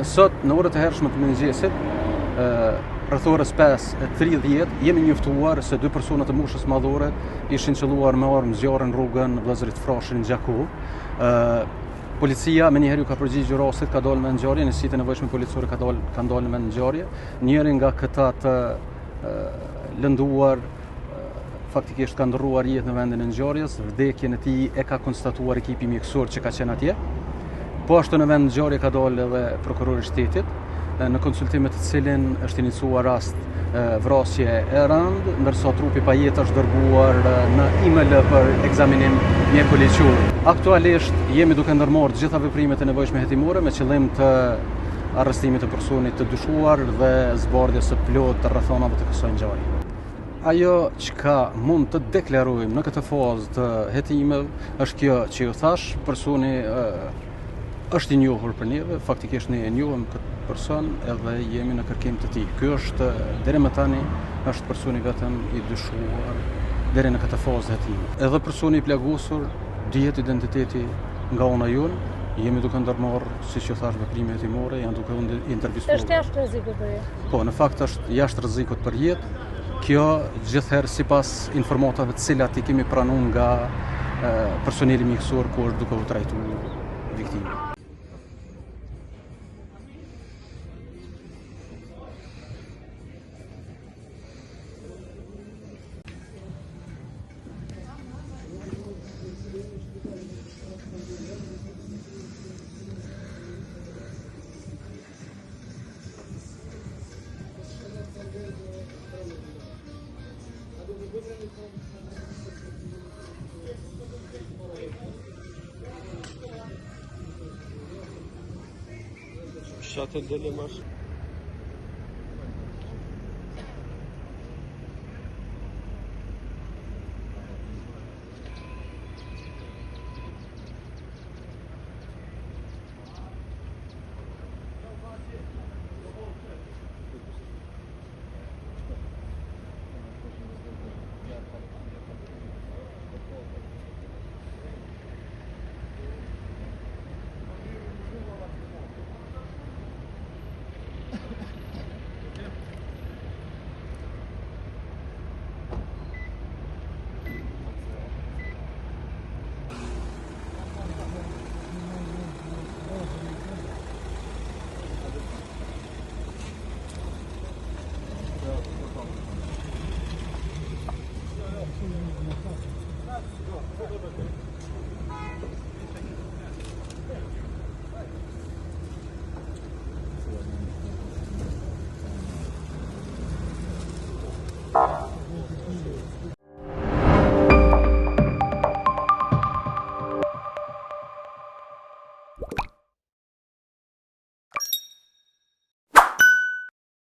Sot në orët e hershme të mëngjesit, rreth orës 5:30 jemi njoftuar se dy persona të moshës madhore ishin qelluar me armë zjarre në rrugën Vllazërit Frashëri në Gjakov. Policia me njëherë ju ka përgjigjur rastit, ka dalë me ngjarje, në sitën e nevojshme policore ka dalë me ngjarje. Njëri nga këta të lënduar faktikisht ka ndërruar jetë në vendin e ngjarjes. Vdekjen e tij e ka konstatuar ekipi mjekësor që ka qenë atje. Po ashtu në vend ngjarje ka dalë edhe prokurori i shtetit, në konsultimet të cilin është iniciuar rast vrasje e rëndë, ndërsa trupi pa jetë është dërguar në IML për ekzaminim mjekëligjor. Aktualisht jemi duke ndërmarrë të gjitha veprimet e nevojshme hetimore me qëllim të arrestimit të personit të dyshuar dhe zbardhjes së plotë të rrethonave të kësaj ngjarje. Ajo që mund të deklarojmë në këtë fazë të hetimeve është kjo që ju thash, personi është i njohur për neve, faktikisht ne e njohim këtë person edhe jemi në kërkim të tij. Ky është deri më tani është personi vetëm i dyshuar deri në këtë fazë hetimi. Edhe personi i plagosur dihet identiteti nga ona jon, jemi duke ndërmarrë, siç ju thash, veprime hetimore, janë duke u intervistuar. Është jashtë rrezikut për jetë? Po, në fakt është jashtë rrezikut për jetë. Kjo gjithherë sipas informatave të cilat i kemi pranuar nga personeli mjekësor ku është duke u trajtuar viktimën. Shatë dele mash.